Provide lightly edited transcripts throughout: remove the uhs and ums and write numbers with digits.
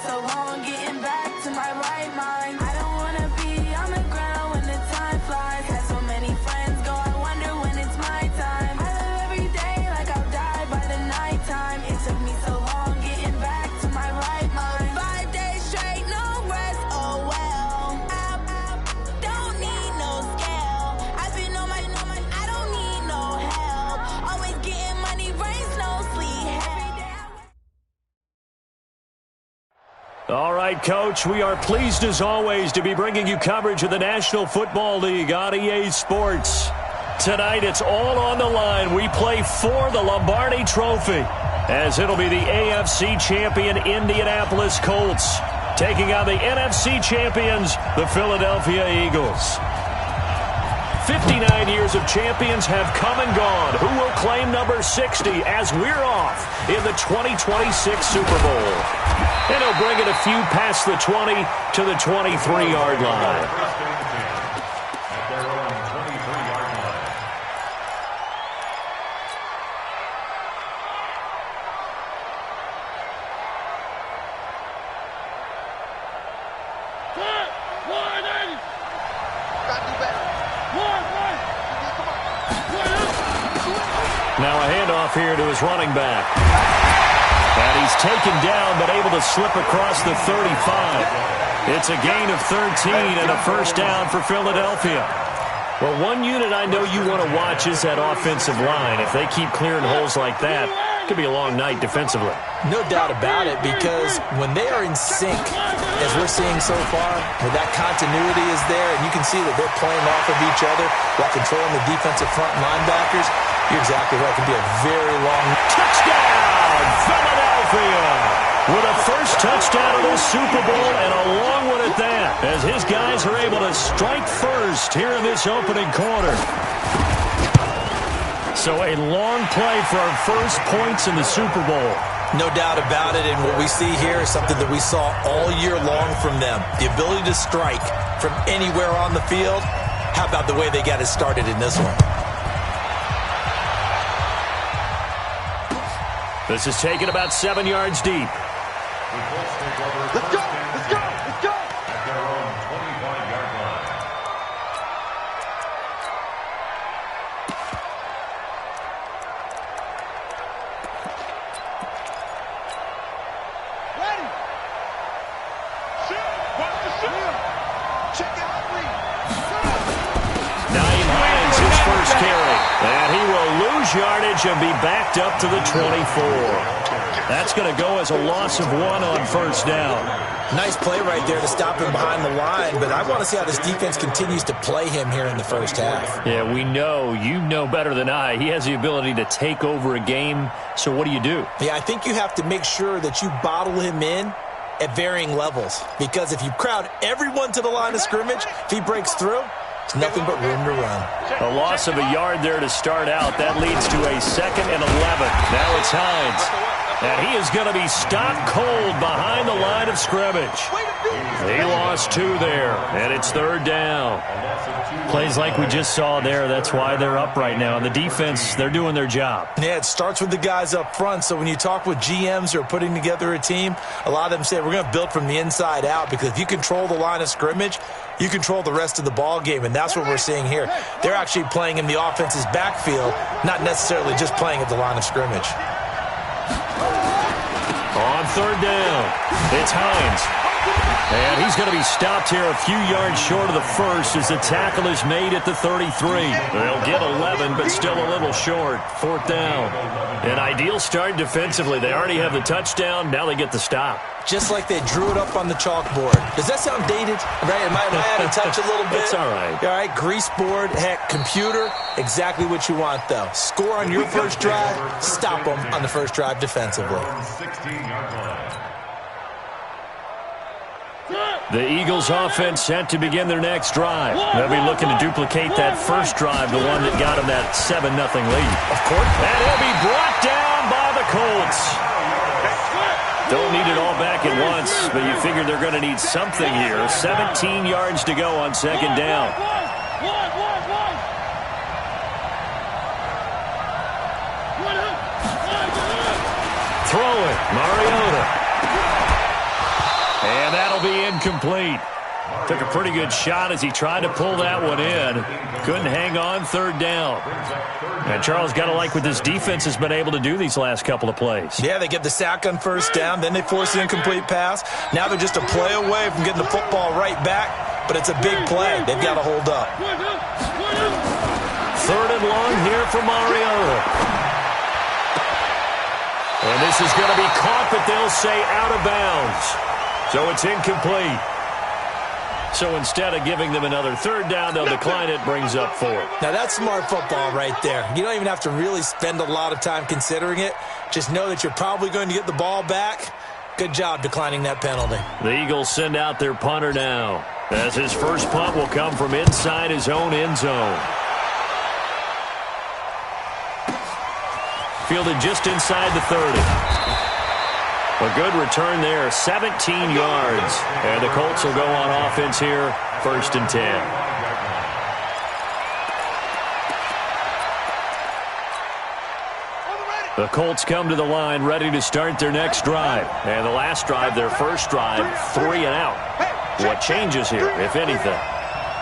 so long getting back to my right mind. I don't wanna be on the ground when the time flies. Had so many friends go, I wonder when it's my time. I live every day like I'll die by the nighttime. It took me so long getting back to my right mind. 5 days straight, no rest, oh well. Don't need no scale. I've been on my, I don't need no help. Always getting money, rains, no sleep. Every day All right, Coach, we are pleased as always to be bringing you coverage of the National Football League on EA Sports. Tonight, it's all on the line. We play for the Lombardi Trophy, as it'll be the AFC champion Indianapolis Colts taking on the NFC champions, the Philadelphia Eagles. 59 years of champions have come and gone. Who will claim number 60 as we're off in the 2026 Super Bowl? And he'll bring it a few past the 20 to the 23-yard line. Now a handoff here to his running back. And he's taken down but able to slip across the 35. It's a gain of 13 and a first down for Philadelphia. Well, one unit I know you want to watch is that offensive line. If they keep clearing holes like that, it could be a long night defensively. No doubt about it, because when they are in sync, as we're seeing so far, where that continuity is there, and you can see that they're playing off of each other while controlling the defensive front linebackers, you're exactly right. It could be a very long touchdown, Philadelphia, with a first touchdown of the Super Bowl and a long one at that, as his guys are able to strike first here in this opening quarter. So a long play for our first points in the Super Bowl. No doubt about it, and what we see here is something that we saw all year long from them. The ability to strike from anywhere on the field. How about the way they got it started in this one? This is taken about 7 yards deep. Let's go! Let's go! Let's go! At their own 25-yard line. Ready! Shoot! Watch the shoot! Check it out, Lee! Now he wins his first carry. And he will lose yardage and be backed up to the 24. That's going to go as a loss of 1 on first down. Nice play right there to stop him behind the line, but I want to see how this defense continues to play him here in the first half. Yeah, we know. You know better than I. He has the ability to take over a game, so what do you do? Yeah, I think you have to make sure that you bottle him in at varying levels, because if you crowd everyone to the line of scrimmage, if he breaks through, it's nothing but room to run. A loss of a yard there to start out. That leads to a 2nd and 11. Now it's Hines. And he is going to be stopped cold behind the line of scrimmage. He lost 2 there, and it's 3rd down. Plays like we just saw there. That's why they're up right now. And the defense, they're doing their job. Yeah, it starts with the guys up front. So when you talk with GMs who are putting together a team, a lot of them say we're going to build from the inside out, because if you control the line of scrimmage, you control the rest of the ball game, and that's what we're seeing here. They're actually playing in the offense's backfield, not necessarily just playing at the line of scrimmage. On 3rd down, it's Hines. And he's going to be stopped here a few yards short of the first as the tackle is made at the 33. They'll get 11, but still a little short. 4th down. An ideal start defensively. They already have the touchdown. Now they get the stop. Just like they drew it up on the chalkboard. Does that sound dated? Right? Am I out of touch a little bit? It's all right. All right, grease board, heck, computer, exactly what you want, though. Score on your first drive, stop them on the first drive defensively. 16-yard line. The Eagles offense set to begin their next drive. They'll be looking to duplicate that first drive, the one that got them that 7-0 lead. Of course. And he'll be brought down by the Colts. Don't need it all back at once, but you figure they're going to need something here. 17 yards to go on 2nd down. Throw it, Mariota. incomplete. Took a pretty good shot as he tried to pull that one in. Couldn't hang on third down. And Charles, got to like what this defense has been able to do these last couple of plays. Yeah, they get the sack on first down, then they force the incomplete pass. Now they're just a play away from getting the football right back, but it's a big play. They've got to hold up. Third and long here for Mariota. And this is going to be caught, but they'll say out of bounds. So it's incomplete. So instead of giving them another third down, they'll decline it, brings up 4. Now that's smart football right there. You don't even have to really spend a lot of time considering it. Just know that you're probably going to get the ball back. Good job declining that penalty. The Eagles send out their punter now, as his first punt will come from inside his own end zone. Fielded just inside the 30. A good return there, 17 yards. And the Colts will go on offense here, 1st and 10. The Colts come to the line ready to start their next drive. And the last drive, their first drive, 3 and out. What changes here, if anything?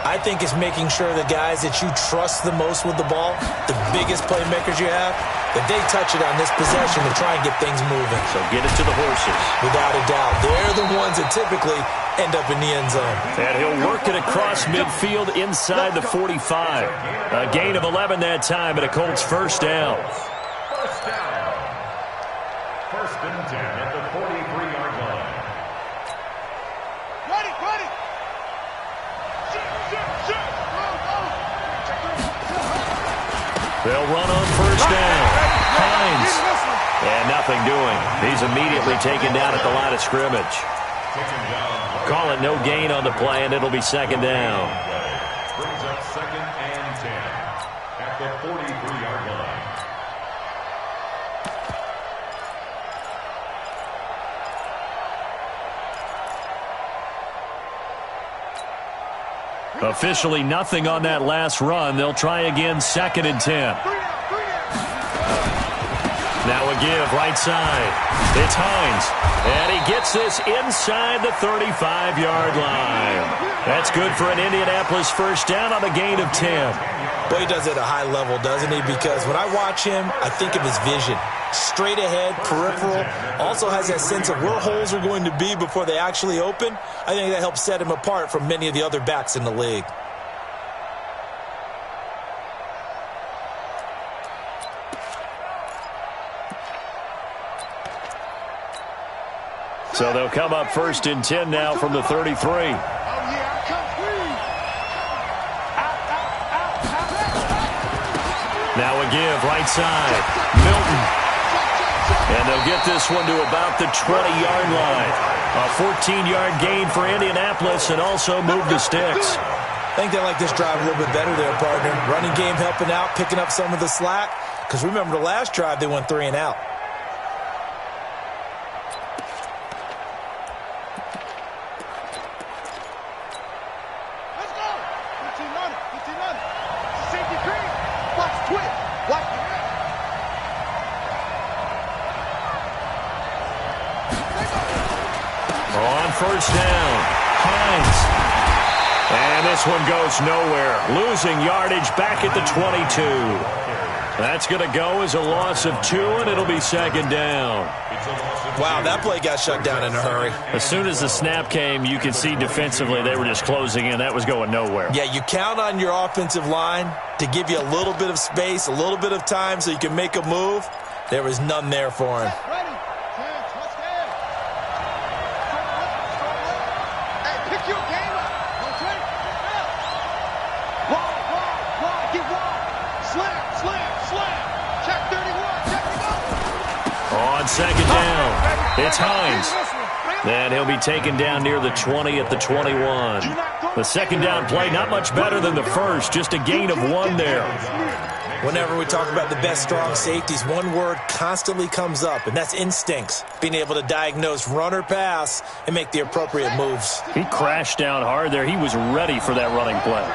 I think it's making sure the guys that you trust the most with the ball, the biggest playmakers you have, that they touch it on this possession to try and get things moving. So get it to the horses. Without a doubt. They're the ones that typically end up in the end zone. And he'll work it across midfield inside the 45. A gain of 11 that time, and a Colts first down. First down. 1st and 10 at the 43-yard line. Ready. They'll run on first down. Hines. And nothing doing. He's immediately taken down at the line of scrimmage. Call it no gain on the play, and it'll be 2nd down. Brings up 2nd and 10 at the 43-yard line. Officially nothing on that last run. They'll try again, 2nd and 10. Now a give, right side. It's Hines. And he gets this inside the 35-yard line. That's good for an Indianapolis first down on a gain of 10. Well, he does it at a high level, doesn't he? Because when I watch him, I think of his vision. Straight ahead, peripheral. Also has that sense of where holes are going to be before they actually open. I think that helps set him apart from many of the other backs in the league. So they'll come up 1st and 10 now from the 33. Now a give, right side. Milton. And they'll get this one to about the 20-yard line. A 14-yard gain for Indianapolis and also move the sticks. I think they like this drive a little bit better there, partner. Running game helping out, picking up some of the slack. Because remember the last drive, they went 3 and out. On first down, Hines. And this one goes nowhere. Losing yardage back at the 22. That's going to go as a loss of 2, and it'll be 2nd down. Wow, that play got shut down in a hurry. As soon as the snap came, you could see defensively they were just closing in. That was going nowhere. Yeah, you count on your offensive line to give you a little bit of space, a little bit of time so you can make a move. There was none there for him. On 2nd down, it's Hines. And he'll be taken down near the 20 at the 21. The 2nd down play, not much better than the first, just a gain of 1 there. Whenever we talk about the best strong safeties, one word constantly comes up, and that's instincts. Being able to diagnose run or pass and make the appropriate moves. He crashed down hard there. He was ready for that running play.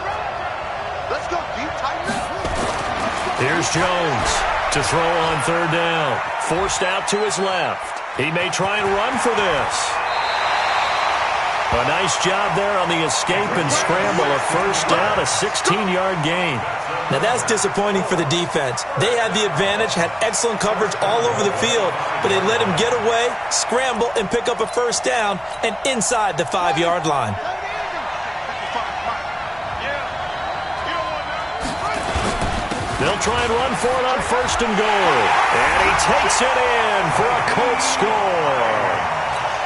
Let's go, deep, tighten up. Here's Jones to throw on 3rd down. Forced out to his left. He may try and run for this. A nice job there on the escape and scramble. A first down, a 16-yard gain. Now that's disappointing for the defense. They had the advantage, had excellent coverage all over the field, but they let him get away, scramble, and pick up a first down and inside the 5-yard line. They'll try and run for it on first and goal. And he takes it in for a Colts score.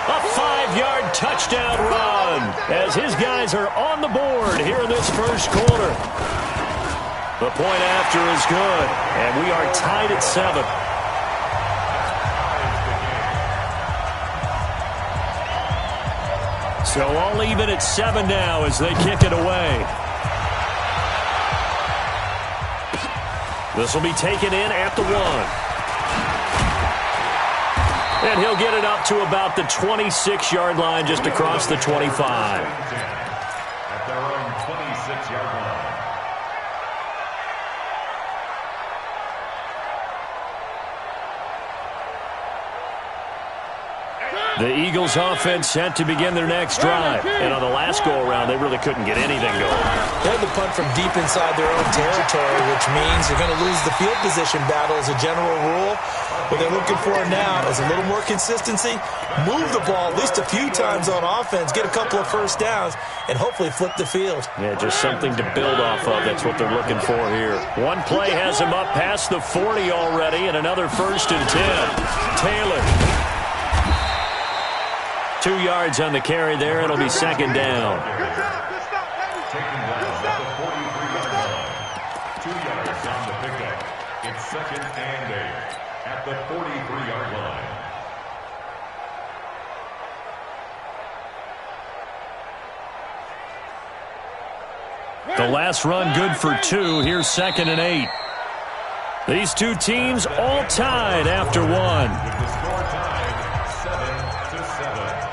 A 5-yard touchdown run as his guys are on the board here in this first quarter. The point after is good, and we are tied at 7. So all even at 7 now as they kick it away. This will be taken in at the 1. And he'll get it up to about the 26-yard line, just across the 25. At their own 26-yard line. The Eagles offense set to begin their next drive. And on the last go-around, they really couldn't get anything going. They had to punt from deep inside their own territory, which means they're going to lose the field position battle as a general rule. What they're looking for now is a little more consistency, move the ball at least a few times on offense, get a couple of first downs, and hopefully flip the field. Yeah, just something to build off of. That's what they're looking for here. One play has him up past the 40 already, and another first and 10. Taylor. 2 yards on the carry there. It'll be second down. Taken down at the 43-yard line. 2 yards on the pickup. It's second and 8 at the 43-yard line. The last run good for 2. Here's second and 8. These two teams all tied after 1. With the score tied 7-7.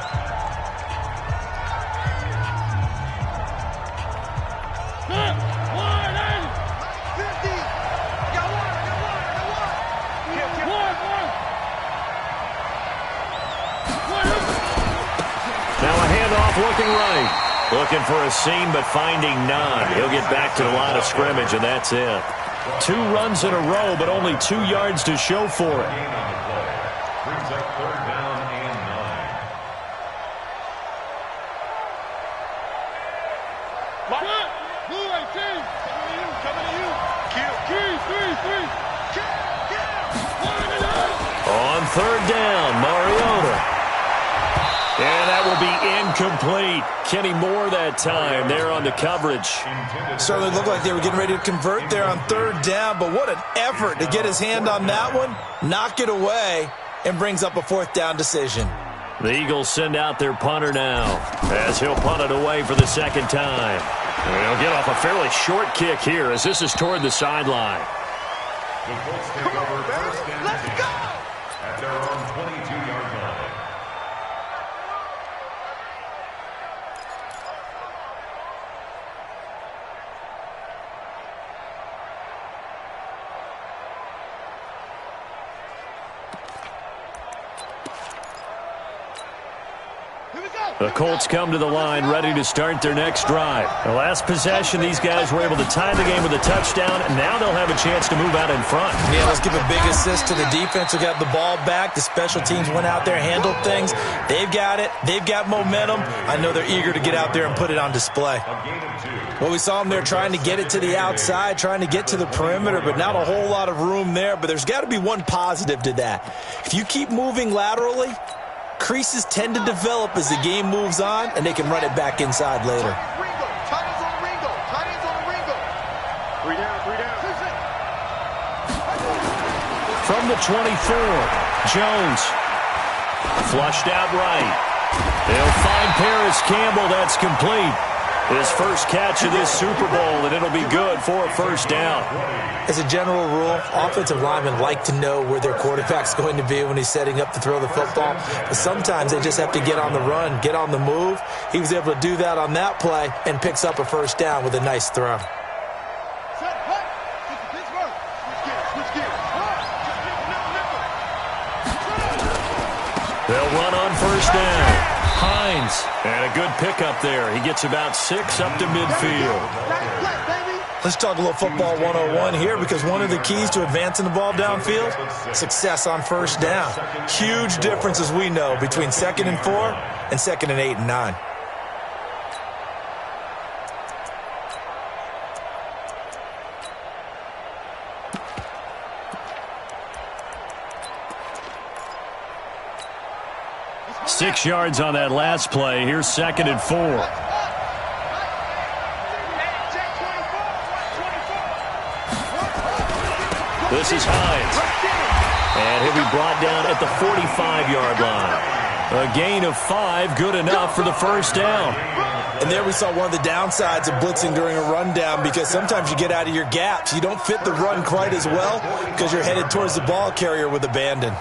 Now a handoff looking right. Looking for a seam, but finding none. He'll get back to the line of scrimmage, and that's it. 2 runs in a row, but only 2 yards to show for it. Gain on the play. Brings up third down and 9. On third down, Mariota. And that will be incomplete. Kenny Moore that time there on the coverage. Certainly looked like they were getting ready to convert there on third down, but what an effort to get his hand on that one, knock it away, and brings up a fourth down decision. The Eagles send out their punter now as he'll punt it away for the second time. And he'll get off a fairly short kick here as this is toward the sideline. The Colts take over first and 10 at their own 22-yard line. The Colts come to the line ready to start their next drive. The last possession, these guys were able to tie the game with a touchdown, and now they'll have a chance to move out in front. Yeah, let's give a big assist to the defense who got the ball back. The special teams went out there, handled things. They've got it. They've got momentum. I know they're eager to get out there and put it on display. Well, we saw them there trying to get it to the outside, trying to get to the perimeter, but not a whole lot of room there. But there's got to be one positive to that. If you keep moving laterally, creases tend to develop as the game moves on, and they can run it back inside later. From the 24, Jones. Flushed out right. They'll find Paris Campbell. That's complete. His first catch of this Super Bowl, and it'll be good for a first down. As a general rule, offensive linemen like to know where their quarterback's going to be when he's setting up to throw the football. But sometimes they just have to get on the run, get on the move. He was able to do that on that play and picks up a first down with a nice throw. They'll run on first down. Hines. And a good pickup there. He gets about 6 up to midfield. Let's talk a little football 101 here, because one of the keys to advancing the ball downfield, success on first down. Huge difference, as we know, between 2nd and 4 and 2nd and 8 and 9. Six yards on that last play. Here's 2nd and 4. This is Hines. And he'll be brought down at the 45-yard line. A gain of 5, good enough for the first down. And there we saw one of the downsides of blitzing during a rundown, because sometimes you get out of your gaps. You don't fit the run quite as well because you're headed towards the ball carrier with abandon.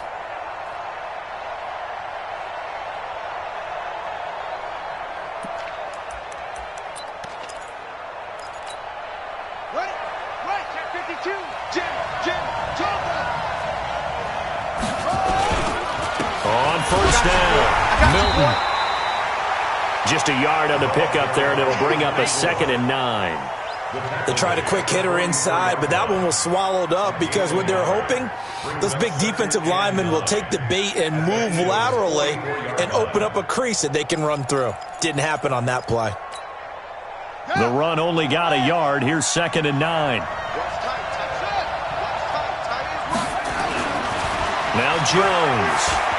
Just a yard on the pickup there, and it'll bring up a 2nd and 9. They tried a quick hitter inside, but that one was swallowed up, because what they're hoping, those big defensive linemen will take the bait and move laterally and open up a crease that they can run through. Didn't happen on that play. The run only got a yard. Here's 2nd and 9. Now Jones.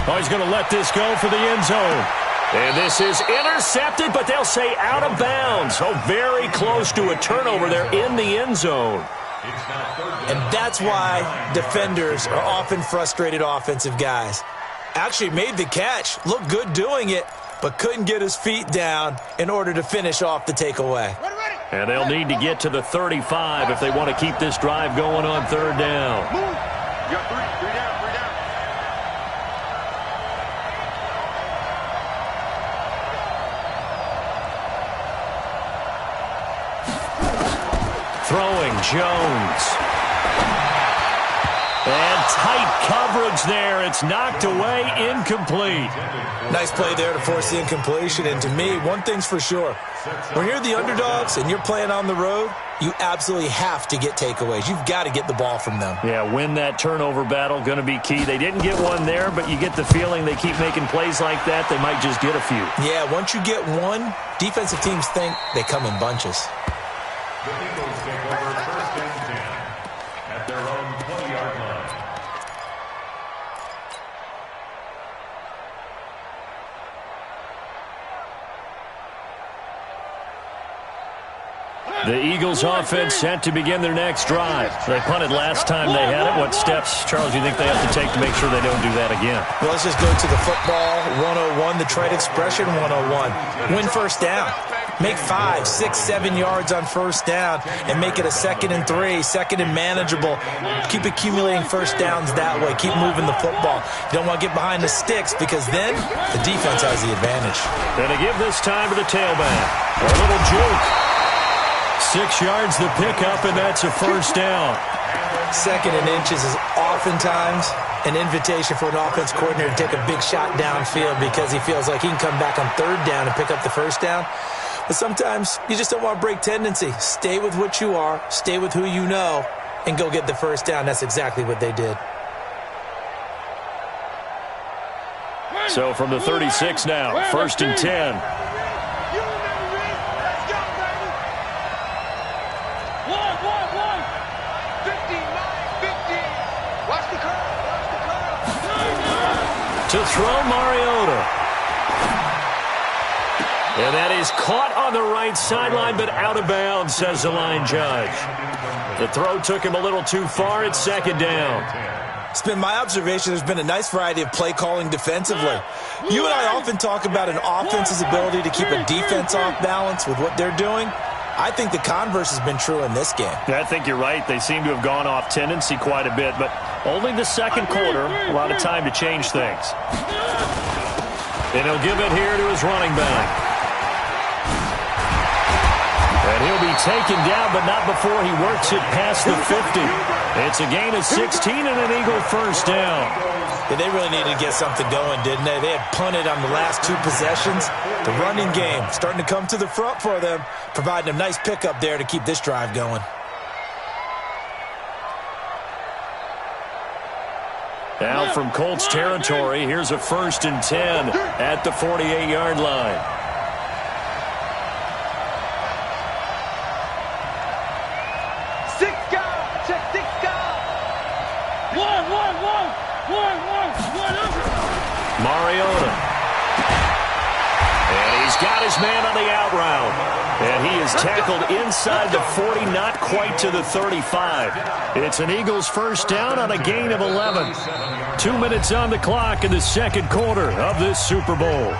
Oh, he's going to let this go for the end zone. And this is intercepted, but they'll say out of bounds. Oh, very close to a turnover there in the end zone. And that's why defenders are often frustrated offensive guys. Actually made the catch, looked good doing it, but couldn't get his feet down in order to finish off the takeaway. And they'll need to get to the 35 if they want to keep this drive going on 3rd down. You got 3 down. Throwing Jones. And tight coverage there. It's knocked away, incomplete. Nice play there to force the incompletion. And to me, one thing's for sure. When you're the underdogs and you're playing on the road, you absolutely have to get takeaways. You've got to get the ball from them. Yeah, win that turnover battle, going to be key. They didn't get one there, but you get the feeling they keep making plays like that, they might just get a few. Yeah, once you get one, defensive teams think they come in bunches. The Eagles take over 1st and 10 at their own 20-yard line. The Eagles offense set to begin their next drive. They punted last time they had it. What steps, Charles, do you think they have to take to make sure they don't do that again? Well, let's just go to the football 101, the trade expression 101. Win first down. Make 5, 6, 7 yards on first down and make it a 2nd and 3, 2nd and manageable. Keep accumulating first downs that way. Keep moving the football. You don't want to get behind the sticks, because then the defense has the advantage. Going to give this time to the tailback. A little juke. 6 yards the pickup, and that's a first down. 2nd and inches is oftentimes an invitation for an offense coordinator to take a big shot downfield, because he feels like he can come back on 3rd down and pick up the first down. But sometimes you just don't want to break tendency. Stay with what you are, stay with who you know, and go get the first down. That's exactly what they did. So from the 36 now, 1st and 10. To throw Mariota. And that is caught on the right sideline, but out of bounds, says the line judge. The throw took him a little too far. It's 2nd down. It's been my observation there's been a nice variety of play calling defensively. You and I often talk about an offense's ability to keep a defense off balance with what they're doing. I think the converse has been true in this game. Yeah, I think you're right. They seem to have gone off tendency quite a bit, but only the 2nd quarter, a lot of time to change things. And he'll give it here to his running back. And he'll be taken down, but not before he works it past the 50. It's a gain of 16 and an Eagle first down. Yeah, they really needed to get something going, didn't they? They had punted on the last 2 possessions. The running game starting to come to the front for them, providing a nice pickup there to keep this drive going. Now from Colts territory, here's a 1st and 10 at the 48-yard line. Mariota. And he's got his man on the out route. And he is tackled inside the 40, not quite to the 35. It's an Eagles first down on a gain of 11. 2 minutes on the clock in the second quarter of this Super Bowl.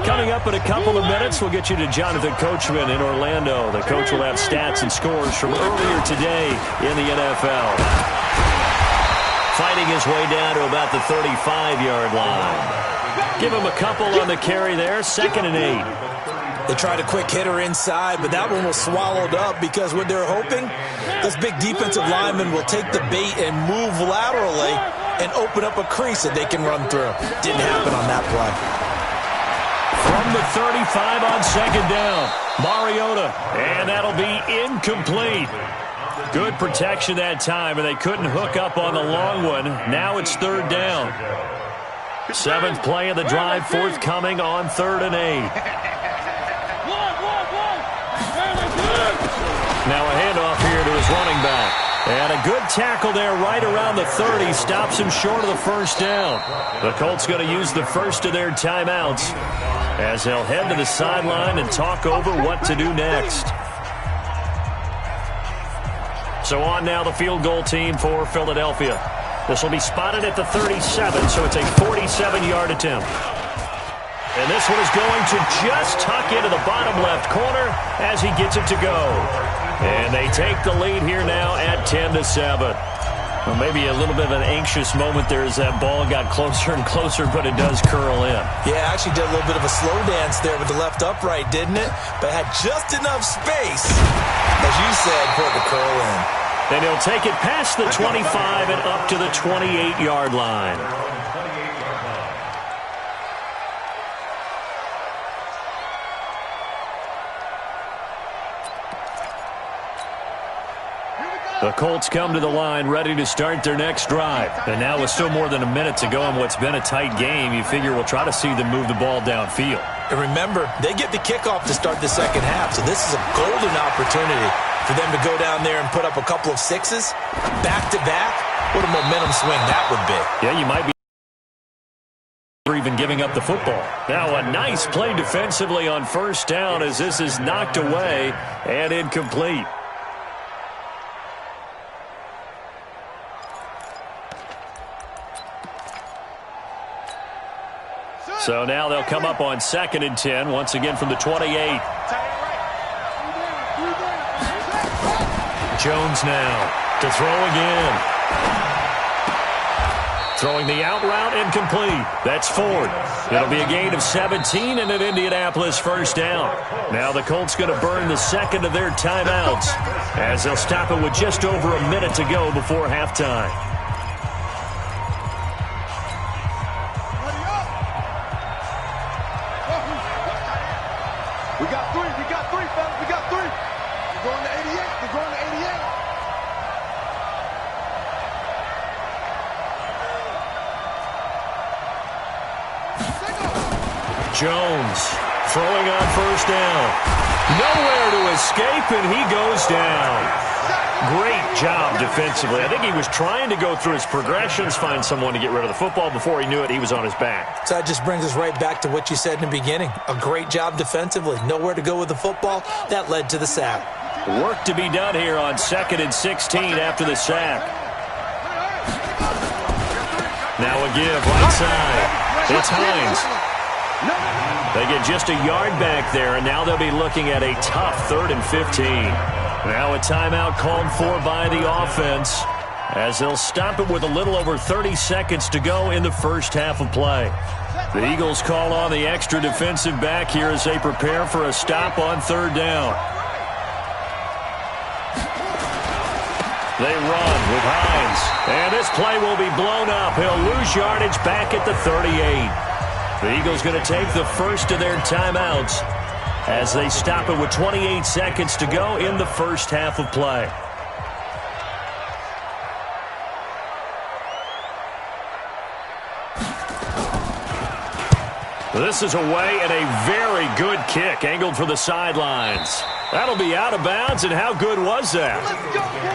Coming up in a couple of minutes, we'll get you to Jonathan Coachman in Orlando. The coach will have stats and scores from earlier today in the NFL. Fighting his way down to about the 35-yard line. Give him a couple on the carry there, 2nd and 8. They tried a quick hitter inside, but that one was swallowed up because what they're hoping, this big defensive lineman will take the bait and move laterally and open up a crease that they can run through. Didn't happen on that play. From the 35 on 2nd down, Mariota, and that'll be incomplete. Good protection that time, and they couldn't hook up on the long one. Now it's 3rd down. 7th play of the drive, forthcoming on 3rd and 8. Now a handoff here to his running back. And a good tackle there right around the 30. Stops him short of the first down. The Colts going to use the first of their timeouts as they'll head to the sideline and talk over what to do next. So on now the field goal team for Philadelphia. This will be spotted at the 37, so it's a 47-yard attempt. And this one is going to just tuck into the bottom left corner as he gets it to go. And they take the lead here now at 10-7. Well, maybe a little bit of an anxious moment there as that ball got closer and closer, but it does curl in. Yeah, actually did a little bit of a slow dance there with the left upright, didn't it? But had just enough space, as you said, for it to curl in. And he'll take it past the 25 and up to the 28-yard line. The Colts come to the line ready to start their next drive. And now with still more than a minute to go in what's been a tight game, you figure we'll try to see them move the ball downfield. And remember, they get the kickoff to start the second half, so this is a golden opportunity for them to go down there and put up a couple of sixes, back-to-back. What a momentum swing that would be. Yeah, you might be even giving up the football. Now a nice play defensively on first down as this is knocked away and incomplete. So now they'll come up on 2nd and 10, once again from the 28. Jones now to throw again. Throwing the out route incomplete. That's Ford. It'll be a gain of 17 and an Indianapolis first down. Now the Colts going to burn the second of their timeouts as they'll stop it with just over a minute to go before halftime. We got three, fellas. We got three. They're going to 88. They're going to 88. Jones throwing on first down. Nowhere to escape, and he goes down. Great job defensively. I think he was trying to go through his progressions, find someone to get rid of the football. Before he knew it, he was on his back. So that just brings us right back to what you said in the beginning. A great job defensively. Nowhere to go with the football. That led to the sack. Work to be done here on 2nd and 16 after the sack. Now a give right side. It's Hines. They get just a yard back there, and now they'll be looking at a tough 3rd and 15. Now a timeout called for by the offense. as they'll stop it with a little over 30 seconds to go in the first half of play. The Eagles call on the extra defensive back here as they prepare for a stop on third down. They run with Hines, and this play will be blown up. He'll lose yardage back at the 38. The Eagles going to take the first of their timeouts as they stop it with 28 seconds to go in the first half of play. This is away and a very good kick angled for the sidelines. That'll be out of bounds, and how good was that?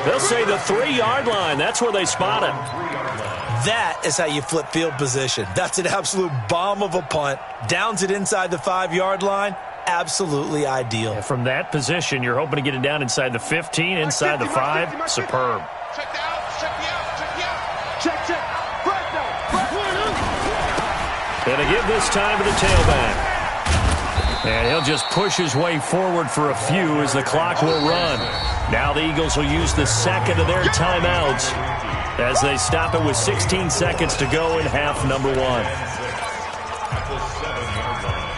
They'll say the 3-yard line. That's where they spot it. That is how you flip field position. That's an absolute bomb of a punt. Downs it inside the 5-yard line. Absolutely ideal. And from that position, you're hoping to get it down inside the 15, inside the 5. Superb. Check the out, check the out, check the out. Check. And to give this time to the tailback. And he'll just push his way forward for a few as the clock will run. Now the Eagles will use the second of their timeouts as they stop it with 16 seconds to go in half number 1. At the 7-yard line.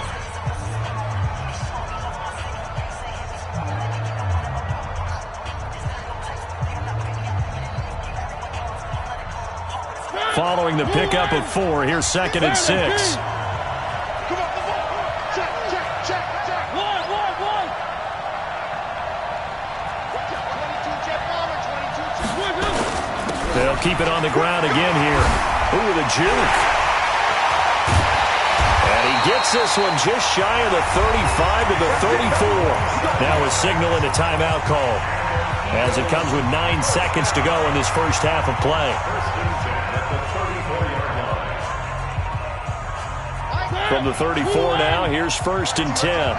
Following the pickup of 4, here's 2nd and 6. They'll keep it on the ground again here. Ooh, the juke. And he gets this one just shy of the 35 to the 34. Now a signal and a timeout call as it comes with 9 seconds to go in this first half of play. From the 34 now, here's 1st and 10.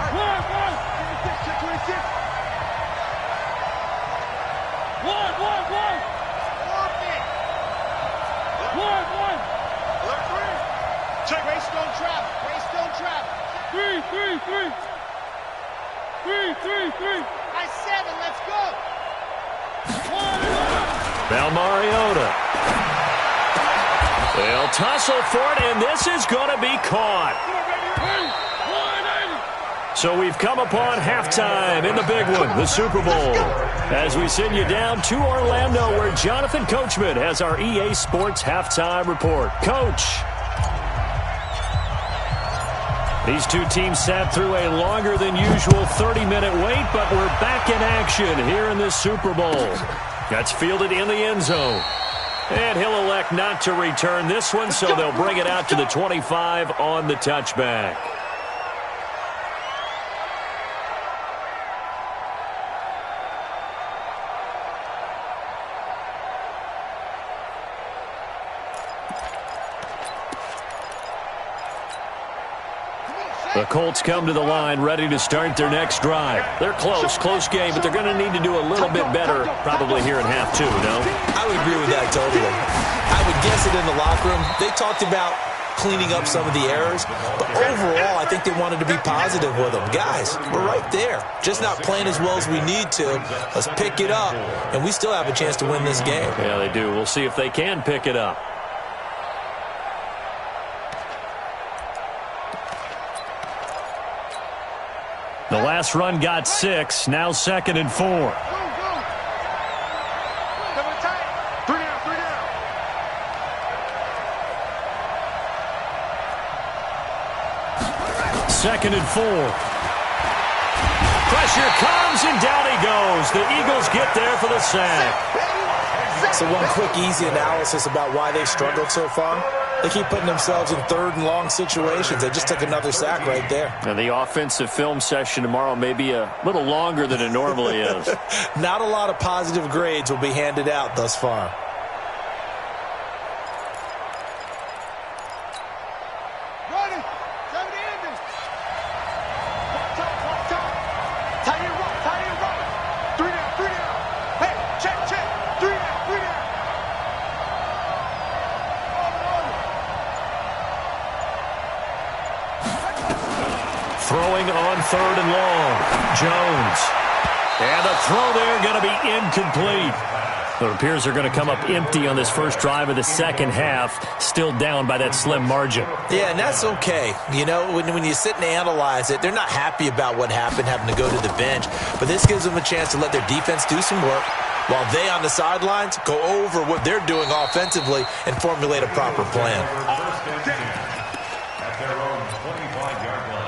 I said it, let's go. Now Mariota. They'll tussle for it, and this is going to be caught. So we've come upon halftime in the big one, the Super Bowl, as we send you down to Orlando where Jonathan Coachman has our EA Sports halftime report. Coach. These two teams sat through a longer than usual 30-minute wait, but we're back in action here in this Super Bowl. That's fielded in the end zone. And he'll elect not to return this one, so they'll bring it out to the 25 on the touchback. The Colts come to the line ready to start their next drive. They're close game, but they're going to need to do a little bit better probably here in half 2, no? I would agree with that totally. I would guess it in the locker room. They talked about cleaning up some of the errors, but overall I think they wanted to be positive with them. Guys, we're right there. Just not playing as well as we need to. Let's pick it up, and we still have a chance to win this game. Yeah, they do. We'll see if they can pick it up. The last run got 6, now 2nd and 4. Three down. 2nd and 4. Pressure comes, and down he goes. The Eagles get there for the sack. So one quick, easy analysis about why they struggled so far. They keep putting themselves in 3rd and long situations. They just took another sack right there. And the offensive film session tomorrow may be a little longer than it normally is. Not a lot of positive grades will be handed out thus far. Running. 70 ending. Tight end right. 3 down. Hey, check. 3 down. Throwing on 3rd and long. Jones. And the throw there going to be incomplete. It appears they're going to come up empty on this first drive of the second half, still down by that slim margin. Yeah, and that's okay. You know, when you sit and analyze it, they're not happy about what happened, having to go to the bench. But this gives them a chance to let their defense do some work while they on the sidelines go over what they're doing offensively and formulate a proper plan. At their own 25-yard line.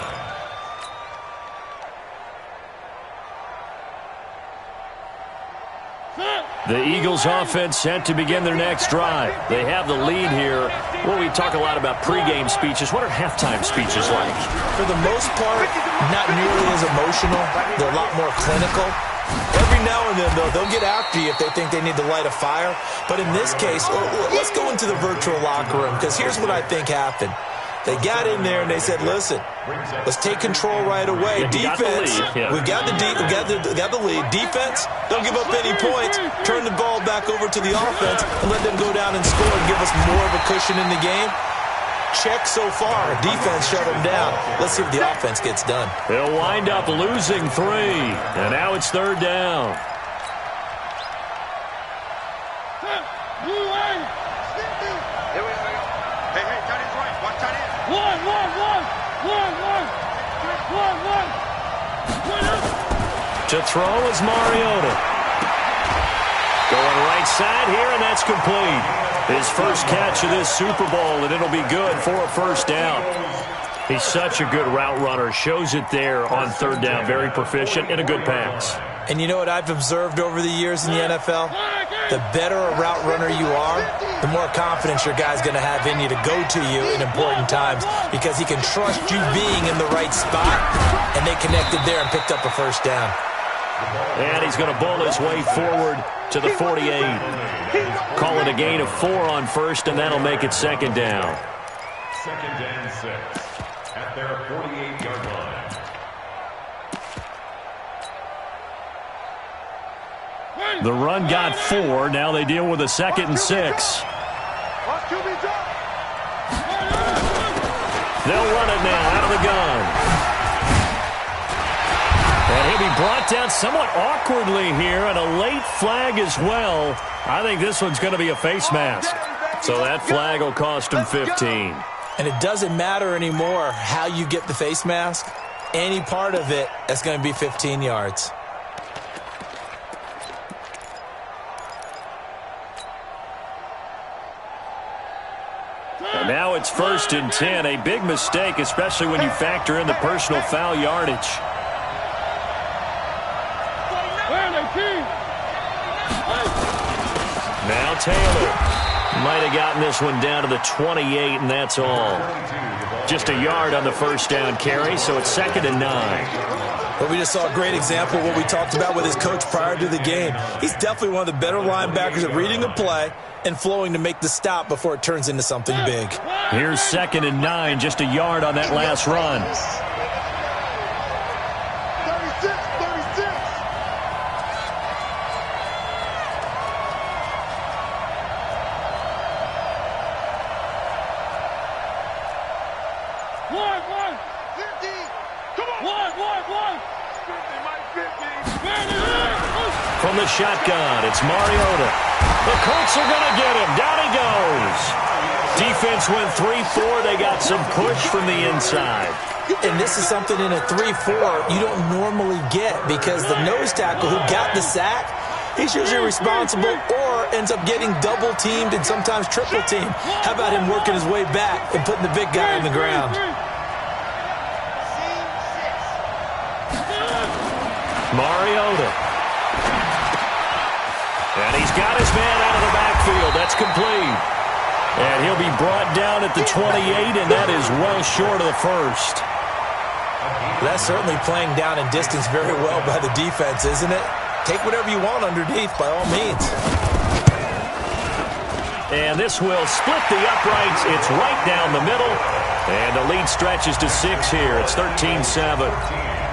The Eagles offense set to begin their next drive. They have the lead here. Well, we talk a lot about pregame speeches. What are halftime speeches like? For the most part, not nearly as emotional. They're a lot more clinical. Every now and then, though, they'll get after you if they think they need to light a fire. But in this case, let's go into the virtual locker room, because here's what I think happened. They got in there and they said, listen, let's take control right away. Defense, we got the lead. Defense, don't give up any points. Turn the ball back over to the offense and let them go down and score and give us more of a cushion in the game. Check so far. Defense shut them down. Let's see if the offense gets done. They'll wind up losing 3, and now it's third down. To throw is Mariota. Going right side here, and that's complete. His first catch of this Super Bowl, and it'll be good for a first down. He's such a good route runner. Shows it there on third down. Very proficient and a good pass. And you know what I've observed over the years in the NFL? The better a route runner you are, the more confidence your guy's going to have in you to go to you in important times, because he can trust you being in the right spot, and they connected there and picked up a first down. And he's going to bull his way forward to the 48. Call it a gain of 4 on first, and that'll make it second down. Second and 6 at their 48-yard line. The run got 4. Now they deal with a 2nd and 6. They'll run it now out of the gun. And he'll be brought down somewhat awkwardly here, and a late flag as well. I think this one's going to be a face mask. So that flag will cost him 15. And it doesn't matter anymore how you get the face mask. Any part of it, that's going to be 15 yards. And now it's 1st and 10. A big mistake, especially when you factor in the personal foul yardage. Now Taylor might have gotten this one down to the 28, and that's all. Just a yard on the first down carry, so it's 2nd and 9. Well, we just saw a great example of what we talked about with his coach prior to the game. He's definitely one of the better linebackers at reading a play and flowing to make the stop before it turns into something big. Here's 2nd and 9, just a yard on that last run. 36. From the shotgun, it's Mariota. The Colts are going to get him. Down he goes. Defense went 3-4. They got some push from the inside. And this is something in a 3-4 you don't normally get, because the nose tackle who got the sack, he's usually responsible or ends up getting double-teamed and sometimes triple-teamed. How about him working his way back and putting the big guy on the ground? Mariota. And he's got his man out of the backfield. That's complete. And he'll be brought down at the 28, and that is well short of the first. That's certainly playing down in distance very well by the defense, isn't it? Take whatever you want underneath, by all means. And this will split the uprights. It's right down the middle. And the lead stretches to 6 here. It's 13-7.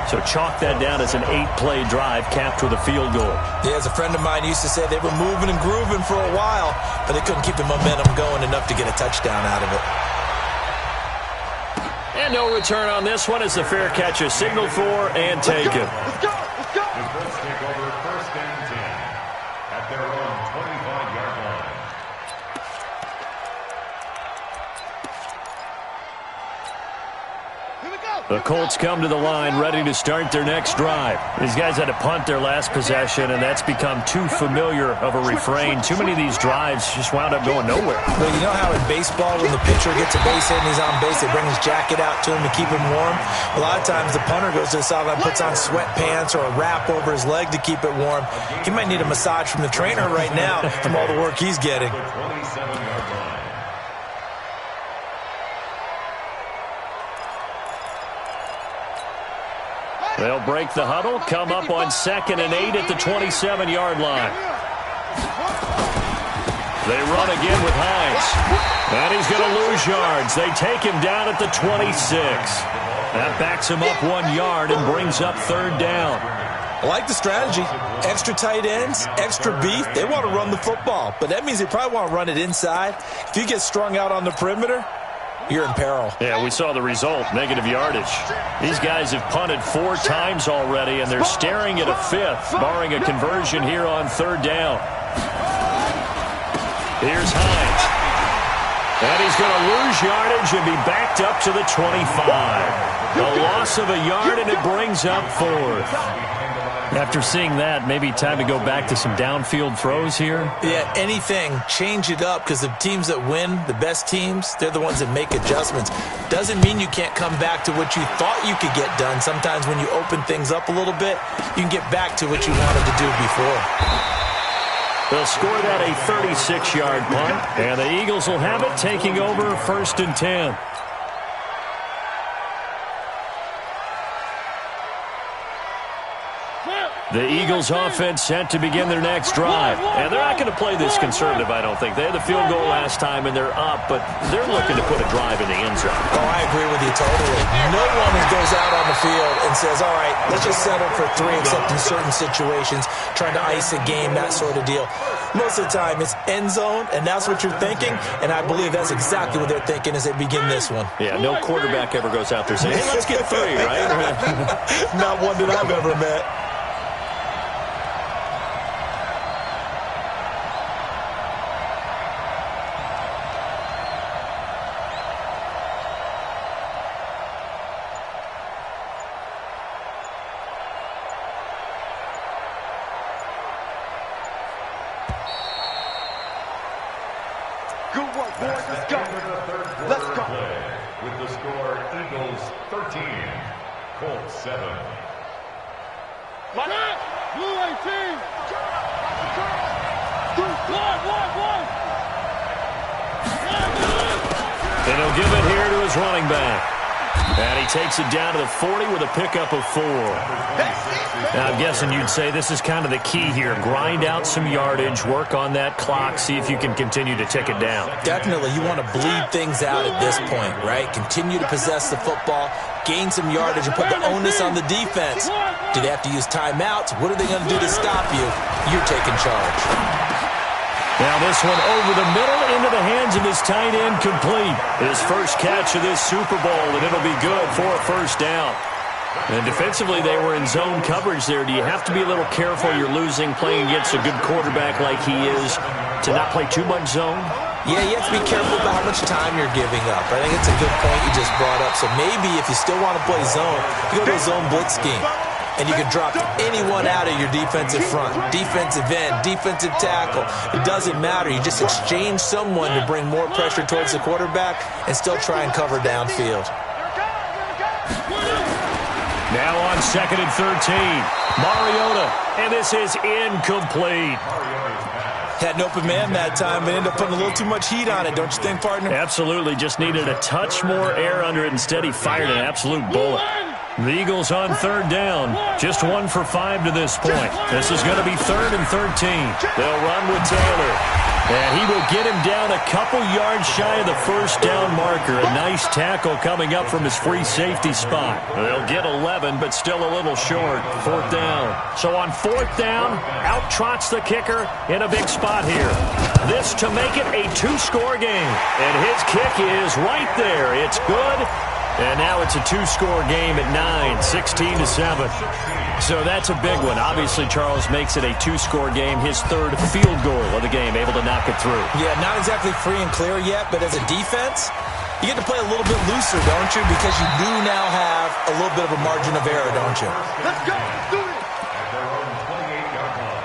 So chalk that down as an 8-play drive capped with a field goal. Yeah, as a friend of mine used to say, they were moving and grooving for a while, but they couldn't keep the momentum going enough to get a touchdown out of it. And no return on this one as the fair catch is signaled for and taken. Let's go. The Colts take over 1st and 10 at their own 20. The Colts come to the line ready to start their next drive. These guys had to punt their last possession, and that's become too familiar of a refrain. Too many of these drives just wound up going nowhere. Well, you know how in baseball, when the pitcher gets a base hit and he's on base, they bring his jacket out to him to keep him warm? A lot of times the punter goes to the sideline, puts on sweatpants or a wrap over his leg to keep it warm. He might need a massage from the trainer right now from all the work he's getting. They'll break the huddle, come up on 2nd and 8 at the 27-yard line. They run again with Hines. And he's going to lose yards. They take him down at the 26. That backs him up 1 yard and brings up 3rd down. I like the strategy. Extra tight ends, extra beef. They want to run the football, but that means they probably want to run it inside. If you get strung out on the perimeter, you're in peril. Yeah, we saw the result, negative yardage. These guys have punted 4 times already, and they're staring at a 5th, barring a conversion here on 3rd down. Here's Hines. And he's going to lose yardage and be backed up to the 25. A loss of a yard, and it brings up 4th. After seeing that, maybe time to go back to some downfield throws here? Yeah, anything. Change it up, because the teams that win, the best teams, they're the ones that make adjustments. Doesn't mean you can't come back to what you thought you could get done. Sometimes when you open things up a little bit, you can get back to what you wanted to do before. They'll score that a 36-yard punt, and the Eagles will have it, taking over 1st and 10. The Eagles offense set to begin their next drive. And they're not going to play this conservative, I don't think. They had the field goal last time, and they're up, but they're looking to put a drive in the end zone. Oh, I agree with you totally. No one goes out on the field and says, all right, let's just settle for 3, except in certain situations, trying to ice a game, that sort of deal. Most of the time, it's end zone, and that's what you're thinking, and I believe that's exactly what they're thinking as they begin this one. Yeah, no quarterback ever goes out there saying, hey, let's get 3, right? Not one that I've ever met. Good work, boys. Let's go. Let's go. With the score, Eagles 13, Colts 7. Line up. Blue 18. And he'll give it here to his running back. And he takes it down to the 40 with a pickup of 4. Now, I'm guessing you'd say this is kind of the key here. Grind out some yardage, work on that clock, see if you can continue to tick it down. Definitely. You want to bleed things out at this point, right? Continue to possess the football, gain some yardage, and put the onus on the defense. Do they have to use timeouts? What are they going to do to stop you? You're taking charge. Now this one over the middle into the hands of his tight end, complete. His first catch of this Super Bowl, and it'll be good for a 1st down. And defensively, they were in zone coverage there. Do you have to be a little careful? You're losing, playing against a good quarterback like he is, to not play too much zone? Yeah, you have to be careful about how much time you're giving up. I think it's a good point you just brought up. So maybe if you still want to play zone, you go to a zone blitz scheme. And you can drop anyone out of your defensive front, defensive end, defensive tackle. It doesn't matter. You just exchange someone to bring more pressure towards the quarterback and still try and cover downfield. Now on 2nd and 13, Mariota, and this is incomplete. Had an open man that time, but ended up putting a little too much heat on it, don't you think, partner? Absolutely. Just needed a touch more air under it. Instead, he fired an absolute bullet. The Eagles on 3rd down. Just 1 for 5 to this point. This is going to be 3rd and 13. They'll run with Taylor. And he will get him down a couple yards shy of the 1st down marker. A nice tackle coming up from his free safety spot. They'll get 11, but still a little short. 4th down. So on 4th down, out trots the kicker in a big spot here. This to make it a 2-score game. And his kick is right there. It's good. And now it's a 2-score game at 9, 16-7. So that's a big one. Obviously, Charles makes it a 2-score game. His 3rd field goal of the game, able to knock it through. Yeah, not exactly free and clear yet, but as a defense, you get to play a little bit looser, don't you? Because you do now have a little bit of a margin of error, don't you? Let's go. Let's do this. At their own 28-yard line.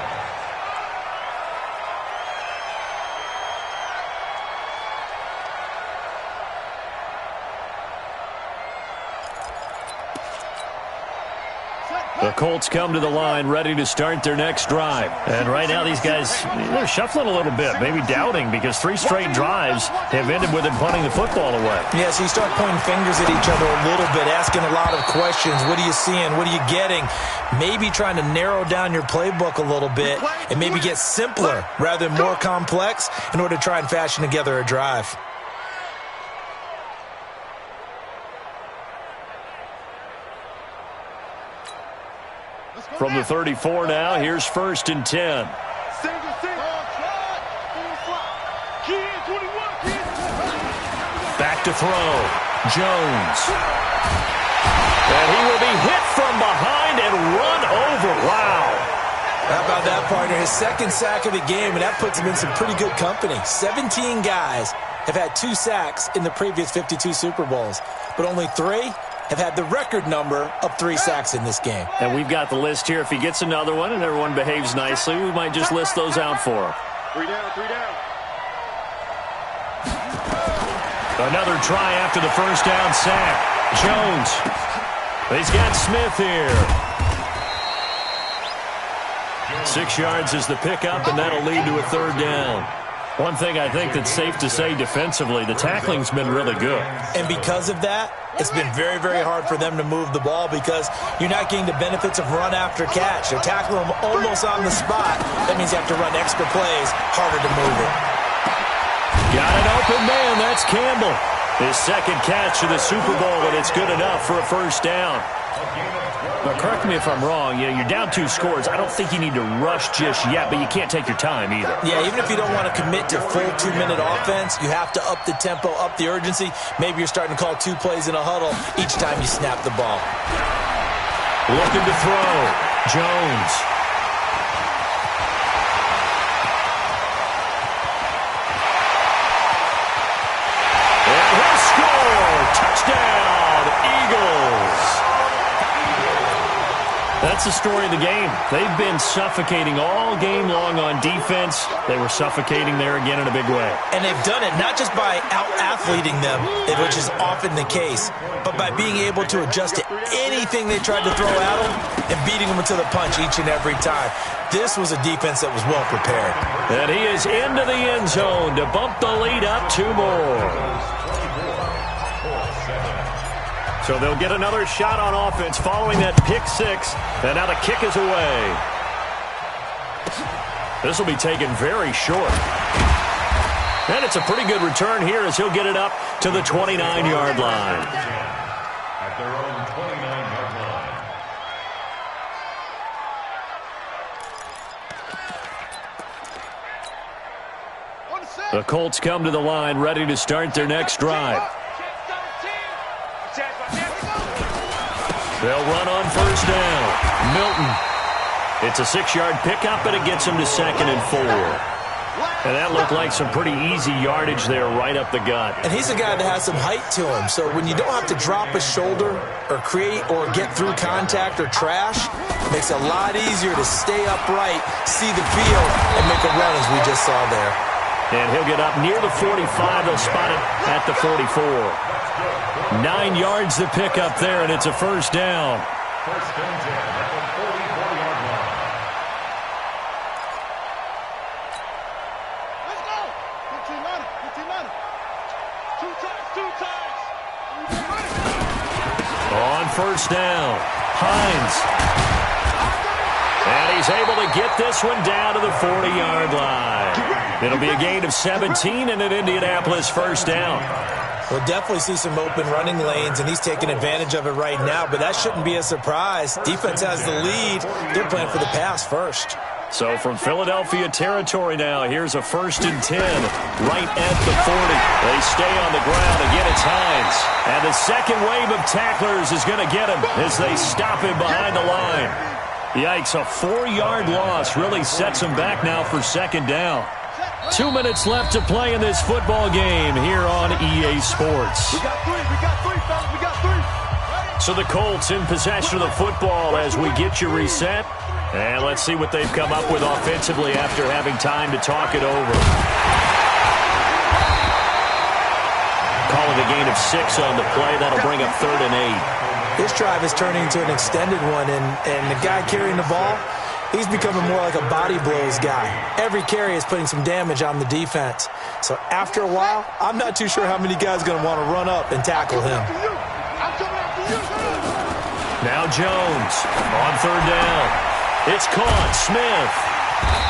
The Colts come to the line ready to start their next drive. And right now these guys, they're shuffling a little bit, maybe doubting, because 3 straight drives have ended with them punting the football away. Yeah, so you start pointing fingers at each other a little bit, asking a lot of questions. What are you seeing? What are you getting? Maybe trying to narrow down your playbook a little bit and maybe get simpler rather than more complex in order to try and fashion together a drive. From the 34 now, here's 1st and 10. Single. Back to throw. Jones. And he will be hit from behind and run over. Wow. How about that, partner? His 2nd sack of the game, and that puts him in some pretty good company. 17 guys have had 2 sacks in the previous 52 Super Bowls, but only 3 have had the record number of 3 sacks in this game. And we've got the list here. If he gets another one and everyone behaves nicely, we might just list those out for him. 3 down, 3 down. Another try after the 1st down sack. Jones. He's got Smith here. 6 yards is the pickup, and that'll lead to a 3rd down. One thing I think that's safe to say defensively, the tackling's been really good. And because of that, it's been very, very hard for them to move the ball because you're not getting the benefits of run after catch. They're tackling them almost on the spot. That means you have to run extra plays, harder to move it. Got an open man. That's Campbell. His 2nd catch of the Super Bowl, and it's good enough for a 1st down. Now, correct me if I'm wrong. You're down 2 scores. I don't think you need to rush just yet, but you can't take your time either. Yeah, even if you don't want to commit to full 2-minute offense, you have to up the tempo, up the urgency. Maybe you're starting to call 2 plays in a huddle each time you snap the ball. Looking to throw. Jones. And he'll score. Touchdown, Eagles. That's the story of the game. They've been suffocating all game long on defense. They were suffocating there again in a big way. And they've done it not just by out-athleting them, which is often the case, but by being able to adjust to anything they tried to throw at them and beating them to the punch each and every time. This was a defense that was well prepared. And he is into the end zone to bump the lead up 2 more. So they'll get another shot on offense following that pick 6. And now the kick is away. This will be taken very short. And it's a pretty good return here as he'll get it up to the 29-yard line. At their own 29-yard line. The Colts come to the line ready to start their next drive. They'll run on 1st down. Milton. It's a 6-yard pickup, and it gets him to 2nd and 4. And that looked like some pretty easy yardage there right up the gut. And he's a guy that has some height to him. So when you don't have to drop a shoulder or create or get through contact or trash, it makes it a lot easier to stay upright, see the field, and make a run as we just saw there. And he'll get up near the 45. They'll spot it at the 44. 9 yards to pick up there, and it's a 1st down. 1st and 10 at the 44-yard line. Let's go. 15-9. 2 times. On 1st down, Hines. And he's able to get this one down to the 40-yard line. It'll be a gain of 17 and an Indianapolis 1st down. We'll definitely see some open running lanes, and he's taking advantage of it right now, but that shouldn't be a surprise. Defense has the lead. They're playing for the pass first. So from Philadelphia territory now, here's a 1st and 10 right at the 40. They stay on the ground. Again, it's Hines. And the second wave of tacklers is going to get him as they stop him behind the line. Yikes, a 4-yard loss really sets him back now for 2nd down. 2 minutes left to play in this football game here on EA Sports. We got three, fellas, we got three. So the Colts in possession of the football as we get you reset. And let's see what they've come up with offensively after having time to talk it over. Calling a gain of 6 on the play. That'll bring up 3rd and 8. This drive is turning into an extended one, and the guy carrying the ball, he's becoming more like a body blows guy. Every carry is putting some damage on the defense. So after a while, I'm not too sure how many guys are going to want to run up and tackle him. Now Jones on 3rd down. It's caught. Smith.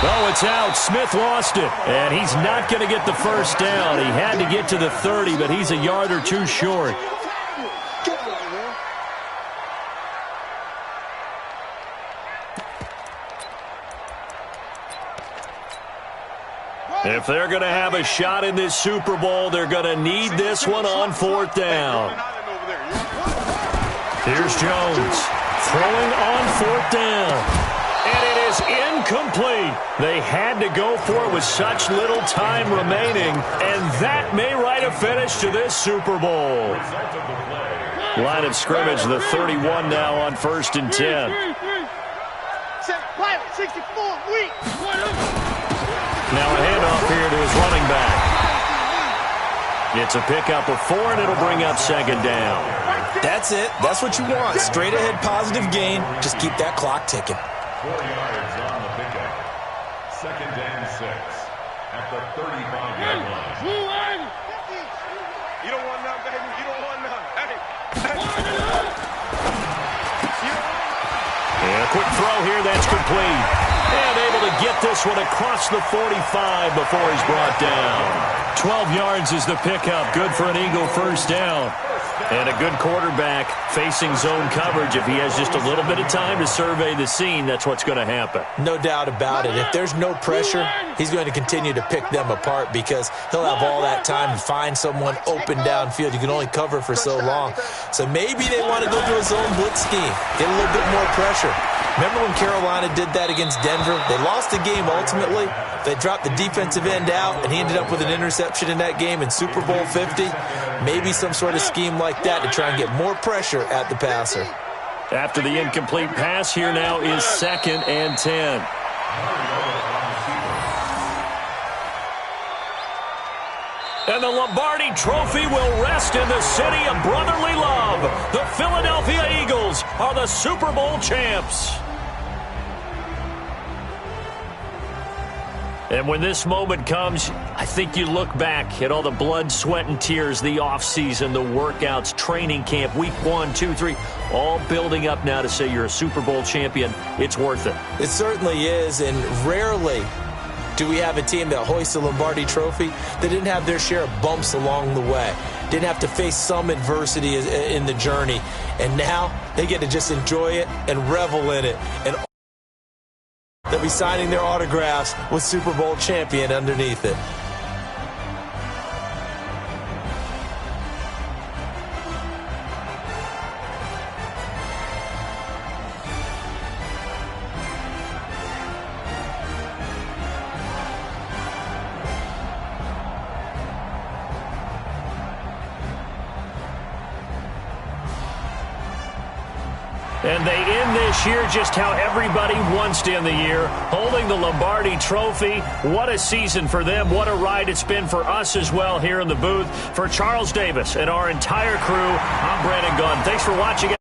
Oh, it's out. Smith lost it. And he's not going to get the first down. He had to get to the 30, but he's a yard or two short. If they're going to have a shot in this Super Bowl, they're going to need this one on 4th down. Here's Jones throwing on 4th down. And it is incomplete. They had to go for it with such little time remaining, and that may write a finish to this Super Bowl. Line of scrimmage, the 31 now on 1st and 10. Now a handoff here to his running back. It's a pickup of 4, and it'll bring up 2nd down. That's it. That's what you want. Straight ahead positive gain. Just keep that clock ticking. 4 yards on the pickup. 2nd and 6 at the 35-yard line. You don't want none, baby. You don't want none. Hey. And a quick throw here. That's complete. And able to get this one across the 45 before he's brought down. 12 yards is the pickup. Good for an Eagle first down. And a good quarterback facing zone coverage. If he has just a little bit of time to survey the scene, that's what's going to happen. No doubt about it. If there's no pressure, he's going to continue to pick them apart because he'll have all that time to find someone open downfield. You can only cover for so long. So maybe they want to go to a zone blitz scheme, get a little bit more pressure. Remember when Carolina did that against Denver? They lost the game ultimately. They dropped the defensive end out, and he ended up with an interception in that game in Super Bowl 50. Maybe some sort of scheme like that to try and get more pressure at the passer. After the incomplete pass, here now is 2nd and 10. And the Lombardi Trophy will rest in the city of brotherly love. The Philadelphia Eagles are the Super Bowl champs. And when this moment comes, I think you look back at all the blood, sweat, and tears, the offseason, the workouts, training camp, week 1, 2, 3, all building up now to say you're a Super Bowl champion. It's worth it. It certainly is, and rarely do we have a team that hoists the Lombardi Trophy that didn't have their share of bumps along the way, didn't have to face some adversity in the journey, and now they get to just enjoy it and revel in it. And they'll be signing their autographs with Super Bowl champion underneath it. And they end this year just how everybody wants to end the year, holding the Lombardi Trophy. What a season for them. What a ride it's been for us as well here in the booth. For Charles Davis and our entire crew, I'm Brandon Gunn. Thanks for watching.